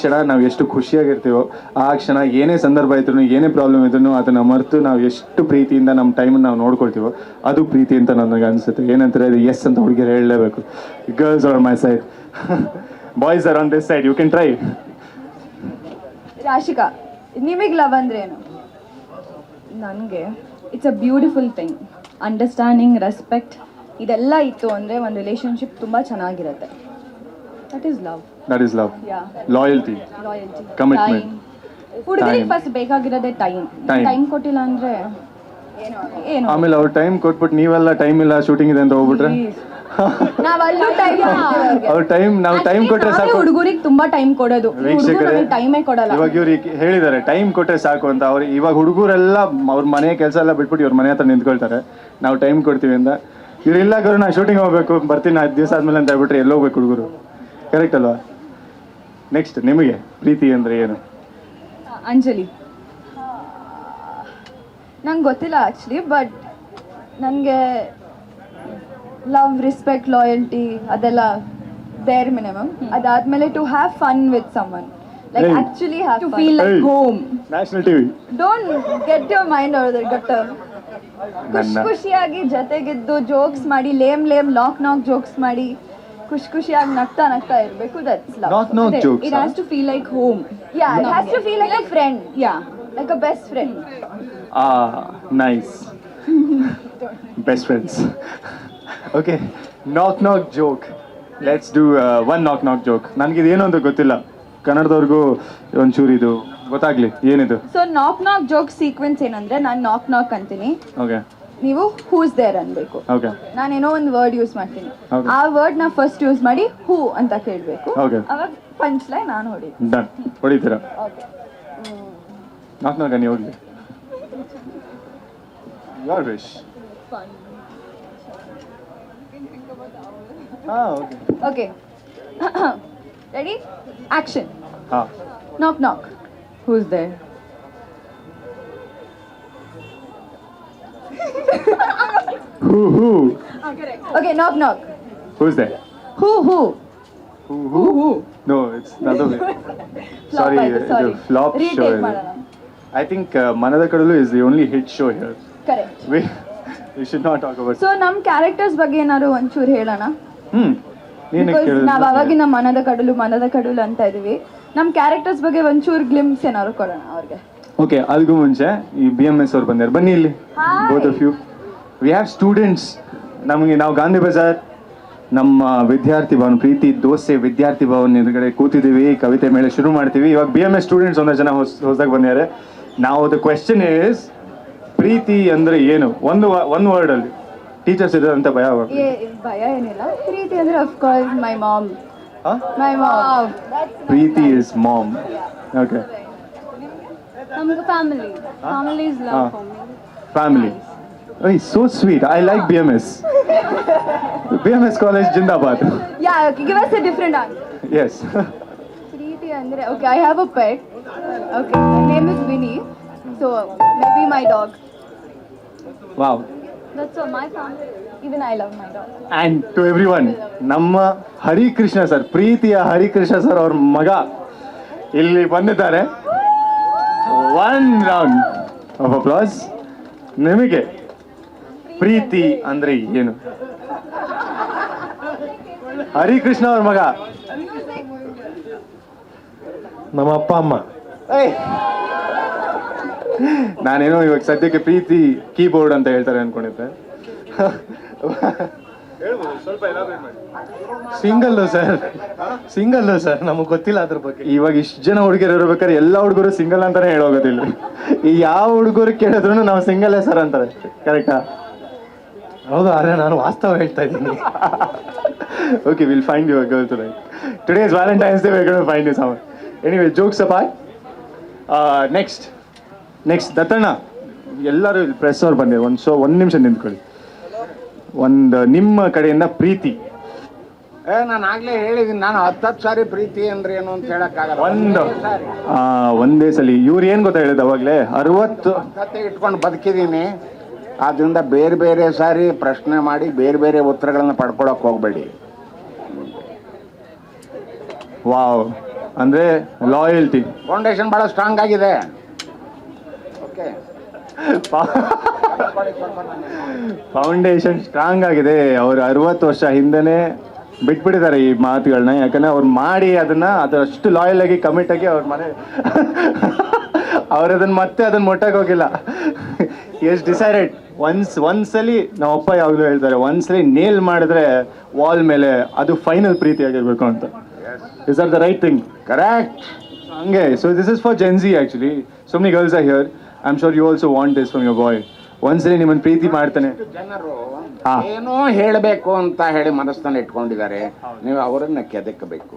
ಕ್ಷಣ ನಾವು ಎಷ್ಟು ಖುಷಿಯಾಗಿರ್ತೀವೋ, ಆ ಕ್ಷಣ ಏನೇ ಸಂದರ್ಭ ಇದ್ರೂ ಏನೇ ಪ್ರಾಬ್ಲಮ್ ಇದ್ರೂ ಅದನ್ನು ಮರೆತು ನಾವು ಎಷ್ಟು ಪ್ರೀತಿಯಿಂದ ನಮ್ಮ ಟೈಮನ್ನು ನಾವು ನೋಡ್ಕೊಳ್ತೀವೋ ಅದು ಪ್ರೀತಿ ಅಂತ ನನಗೆ ಅನಿಸುತ್ತೆ. ಏನಂತಾರೆ ಅದು ಎಸ್ ಅಂತ ಹುಡುಗಿರು ಹೇಳಲೇಬೇಕು. Girls are my side, boys are on this side, you can try. Rashika, ನಿಮಗೆ ಲವ್ ಅಂದ್ರೆ ಏನು? ನನಗೆ it's a beautiful thing. Understanding, respect ಇದೆಲ್ಲ ಇತ್ತು ಅಂದರೆ ಒಂದು ರಿಲೇಷನ್ಶಿಪ್ ತುಂಬ ಚೆನ್ನಾಗಿರುತ್ತೆ. That is love. That is love. Ya, loyalty, loyalty, commitment. ಹುಡುಗರಿಗೆ ಫಸ್ಟ್ ಬೇಕಾಗಿರೋದೇ ಟೈಮ್ ಕೊಟ್ಟಿಲ್ಲ ಅಂದರೆ ಏನು? ಆಮೇಲೆ ಅವ್ರು ಟೈಮ್ ಕೊಟ್ಬಿಟ್ಟು ನೀವೆಲ್ಲ ಟೈಮ್ ಇಲ್ಲ, ಶೂಟಿಂಗ್ ಇದೆ ಅಂತ ಹೋಗ್ಬಿಟ್ರೆ ನಾವಲ್ಲೂ ನಾವು ಟೈಮ್ ಕೊಟ್ರೆ ಸಾಕು. ಹುಡುಗರಿಗೆ ತುಂಬಾ ಟೈಮ್ ಕೊಡೋದು, ಟೈಮೇ ಕೊಡಲ್ಲ. ಇವಾಗ ಇವ್ರಿಗೆ ಹೇಳಿದ್ದಾರೆ ಟೈಮ್ ಕೊಟ್ರೆ ಸಾಕು ಅಂತ. ಅವ್ರು ಇವಾಗ ಹುಡುಗರೆಲ್ಲ ಅವ್ರ ಮನೆ ಕೆಲಸ ಎಲ್ಲ ಬಿಟ್ಬಿಟ್ಟು ಇವ್ರ ಮನೆ ಹತ್ರ ನಿಂತ್ಕೊಳ್ತಾರೆ, ನಾವು ಟೈಮ್ ಕೊಡ್ತೀವಿ ಅಂತ. ಇವ್ರು ಇಲ್ಲ ಗರು ನಾ ಶೂಟಿಂಗ್ ಹೋಗ್ಬೇಕು, ಬರ್ತೀನಿ 5 ದಿವಸ ಆದ್ಮೇಲೆ ಅಂತ ಹೇಳ್ಬಿಟ್ರೆ ಎಲ್ಲಿ ಹೋಗ್ಬೇಕು ಹುಡುಗರು? ಕರೆಕ್ಟ್ ಅಲ್ವಾ? ನೆಕ್ಸ್ಟ್, ನಿಮಗೆ ಪ್ರೀತಿ ಅಂದ್ರೆ ಏನು? ಅಂಜಲಿ. ನಂಗೆ ಗೊತ್ತಿಲ್ಲ ಆ್ಯಕ್ಚುಲಿ, ಬಟ್ ನನಗೆ ಲವ್, ರೆಸ್ಪೆಕ್ಟ್, ಲಾಯಲ್ಟಿ ಅದೆಲ್ಲ ಬೇರ್ ಮಿನಿಮಮ್. ಅದಾದ್ಮೇಲೆ to have fun with someone, like actually have to feel like home. National TV. Don't get your mind out of gut. ಖುಷಿಯಾಗಿ ಜೊತೆಗಿದ್ದು ಜೋಕ್ಸ್ ಮಾಡಿ, ಲೇಮ್ ನಾಕ್ ಜೋಕ್ಸ್ ಮಾಡಿ ಖುಷಿಯಾಗಿ ನಗ್ತಾ ಇರಬೇಕು. That's love. Not jokes. It has to feel like home. Ya, it has to feel like a friend. Ya, like a best friend. Nice. Best friends. Okay, knock joke. Let's do one knock joke. ನನಗೆ ಇದೇನು ಅಂತ ಗೊತ್ತಿಲ್ಲ, ಕನ್ನಡದವ್ರಿಗೂ ಒಂಚೂರು ಇದು ಗೊತ್ತಾಗ್ಲಿ ಏನಿದು. So ನಾಕ್ joke sequence ಏನಂದ್ರೆ, ನಾನು ನಾಕ್ ಅಂತೀನಿ, ಓಕೆ, ನೀವು ಹೂಸ್ ದೇರ್ ಅನ್ಬೇಕು. ಓಕೆ, ನಾನೇನೋ ಒಂದು ವರ್ಡ್ ಯೂಸ್ ಮಾಡ್ತೀನಿ, Okay. ಆ ವರ್ಡ್ ನ ಫಸ್ಟ್ ಯೂಸ್ ಮಾಡಿ ಹೂ ಅಂತ ಕೇಳಬೇಕು. Okay. ಅವಾಗ ಪಂಚ್ ಲೈನ್ ನಾನು ಹೊಡಿತೀನಿ. ಡನ್. ಹೊಡಿತೀರಾ? ಓಕೆ. ನಾಕ್ ನೀವು ಹೋಗ್ಲಿ. Your wish. Okay. Okay, ready, action. ಹಾಂ. ನಾಕ್. who's there? Who? ಓಕೆ, ನಾಕ್. Who's there? Who. Who? No, it's another way. Sorry, sorry. ಇದು flop show. Retake ಮಾಡೋಣ. I think Manada Kadulu is the only hit show here. Correct. We should not talk about. So ನಮ್ಮ characters ಬಗ್ಗೆ ಏನಾದ್ರು ಒಂಚೂರು ಹೇಳೋಣ. ನೀನು ನಾವು ಅವಾಗಿನ ಮನದ ಕಡಲು ಅಂತ ಇದೀವಿ. ನಮ್ಮ ಕ್ಯಾರೆಕ್ಟರ್ಸ್ ಬಗ್ಗೆ ಒಂಚೂರು ಗ್ಲಿಮ್ಸ್ ಏನಾದ್ರು ಕೊಡೋಣ ಅವ್ರಿಗೆ. ಓಕೆ, ಅದಕ್ಕೂ ಮುಂಚೆ ಈ BMS ಅವ್ರು ಬಂದಿದ್ದಾರೆ, ಬನ್ನಿ ಇಲ್ಲಿ. Both of you. We have students. ನಾವು ಗಾಂಧಿ ಬಜಾರ್ ನಮ್ಮ ವಿದ್ಯಾರ್ಥಿ ಭವನ್, ಪ್ರೀತಿ ದೋಸೆ ವಿದ್ಯಾರ್ಥಿ ಭವನ್ ಎದುರುಗಡೆ ಕೂತಿದ್ದೀವಿ, ಕವಿತೆ ಮೇಲೆ ಶುರು ಮಾಡ್ತೀವಿ. ಇವಾಗ BMS ಸ್ಟೂಡೆಂಟ್ಸ್ ಒಂದಷ್ಟು ಜನ ಹೊಸದಾಗಿ ಬಂದಿದ್ದಾರೆ. ನಾವು ದ ಕ್ವೆಶ್ಚನ್ ಈಸ್, ಪ್ರೀತಿ ಅಂದ್ರೆ ಏನು? ಒಂದು ವರ್ಡ್ ಅಲ್ಲಿ. ಟೀಚರ್ಸ್ ಇದ್ದಾರೆ ಅಂತ ಭಯ ಏನಿಲ್ಲ. ಪ್ರೀತಿ ಅಂದ್ರೆ ಆಫ್ ಕೋರ್ಸ್ ಮೈ ಮಾಮ್. ಪ್ರೀತಿ ಇಸ್ ಮಾಮ್. ಓಕೆ. ನಮ್ಗೆ family is love for me. Family. ಓಯ್, so sweet. I like BMS. BMS college ಜಿಂದಾಬಾದ್. Yeah, give us a different answer. Yes. ಪ್ರೀತಿ ಅಂದ್ರೆ, okay, I have a pet. Okay, my name is Vinny. So maybe my dog. Wow. That's all my family. Even I love my dog. And to everyone, ನಮ್ಮ Harikrishna sir, ಪ್ರೀತಿಯ Harikrishna sir ಅವ್ರ ಮಗ ಇಲ್ಲಿ ಬಂದಿದ್ದಾರೆ. 1 round of applause. ನಿಮಗೆ ಪ್ರೀತಿ ಅಂದ್ರೆ ಏನು? ಹರಿಕೃಷ್ಣ ಅವ್ರ ಮಗ. ನಮ್ಮ ಅಪ್ಪ ಅಮ್ಮ. ನಾನೇನೋ ಇವಾಗ ಸದ್ಯಕ್ಕೆ ಪ್ರೀತಿ ಕೀಬೋರ್ಡ್ ಅಂತ ಹೇಳ್ತಾರೆ ಅನ್ಕೊಂಡಿದ್ದೆ. ಸಿಂಗಲ್ಲು ಸರ್, ನಮಗೆ ಗೊತ್ತಿಲ್ಲ ಅದ್ರ ಬಗ್ಗೆ. ಇವಾಗ ಇಷ್ಟು ಜನ ಹುಡುಗಿಯರು ಇರ್ಬೇಕಾದ್ರೆ ಎಲ್ಲ ಹುಡುಗರು ಸಿಂಗಲ್ ಅಂತಾನೆ ಹೇಳೋಗೋದಿಲ್ಲ. ಈ ಯಾವ ಹುಡುಗರು ಕೇಳಿದ್ರು ನಾವು ಸಿಂಗಲ್ ಸರ್ ಅಂತಾರೆ. ಕರೆಕ್ಟಾ? ಹೌದು, ಆದ್ರೆ ನಾನು ವಾಸ್ತವ ಹೇಳ್ತಾ ಇದ್ದೀನಿ. Okay, we'll find you a girl tonight. Today is Valentine's Day, we're going to find you someone. Anyway, jokes apart. Next, Dattanna. ಎಲ್ಲರೂ ಪ್ರೆಸ್ ಅವ್ರು ಬಂದಿರು. ಒಂದು ನಿಮಿಷ ನಿಂತ್ಕೊಳ್ಳಿ. ನಿಮ್ಮ ಕಡೆಯಿಂದ ಪ್ರೀತಿ. ನಾನು ಆಗ್ಲೇ ಹೇಳಿದೀನಿ, ನಾನು 10 ಸಾರಿ ಪ್ರೀತಿ ಅಂದ್ರೆ ಏನು ಅಂತ ಹೇಳಕ್ಕಾಗಲ್ಲ. ಒಂದೇ ಸಲ. ಇವ್ರು ಏನ್ ಗೊತ್ತಾ ಹೇಳಿದ ಅವಾಗ್ಲೇ 60 ಕತೆ ಇಟ್ಕೊಂಡು ಬದುಕಿದೀನಿ. ಆದ್ರಿಂದ ಬೇರೆ ಸಾರಿ ಪ್ರಶ್ನೆ ಮಾಡಿ ಬೇರೆ ಉತ್ತರಗಳನ್ನ ಪಡ್ಕೊಳಕ್ ಹೋಗ್ಬೇಡಿ. ವಾವ್, ಅಂದರೆ ಲಾಯಲ್ಟಿ. ಫೌಂಡೇಶನ್ ಭಾಳ ಸ್ಟ್ರಾಂಗ್ ಆಗಿದೆ. ಓಕೆ, ಫೌಂಡೇಶನ್ ಸ್ಟ್ರಾಂಗ್ ಆಗಿದೆ. ಅವರು 60 ವರ್ಷ ಹಿಂದೆನೇ ಬಿಟ್ಬಿಟ್ಟಿದ್ದಾರೆ ಈ ಮಾತುಗಳನ್ನ. ಯಾಕಂದರೆ ಅವ್ರು ಮಾಡಿ ಅದಷ್ಟು ಲಾಯಲ್ ಆಗಿ ಕಮಿಟ್ ಆಗಿ ಅವ್ರ ಮನೆ ಅವ್ರು ಅದನ್ನು ಮುಟ್ಟಕ್ಕೆ ಹೋಗಿಲ್ಲ. ಎಸ್ ಡಿಸೈಡೆಡ್ ಒಂದ್ಸಲಿ ನಮ್ಮಪ್ಪ ಯಾವಾಗಲೂ ಹೇಳ್ತಾರೆ, ಒಂದ್ಸಲಿ ನೇಲ್ ಮಾಡಿದ್ರೆ ವಾಲ್ ಮೇಲೆ ಅದು ಫೈನಲ್ ಪ್ರೀತಿ ಆಗಿರ್ಬೇಕು ಅಂತ. Is are the right thing? Correct. ಹಂಗೆ. So this is for Gen Z actually. So many girls are here. I am sure you also want this from your boy. ಒಂದ್ಸಲಿ ನಿಮ್ಮನ್ನು ಪ್ರೀತಿ ಮಾಡ್ತಾನೆ. ಜನರು ಹಾ. ಏನೋ ಹೇಳಬೇಕು ಅಂತ ಹೇಳಿ ಮನಸ್ಸನ್ನು ಇಟ್ಕೊಂಡಿದ್ದಾರೆ. ನೀವು ಅವರನ್ನ ಕೆದಕಬೇಕು.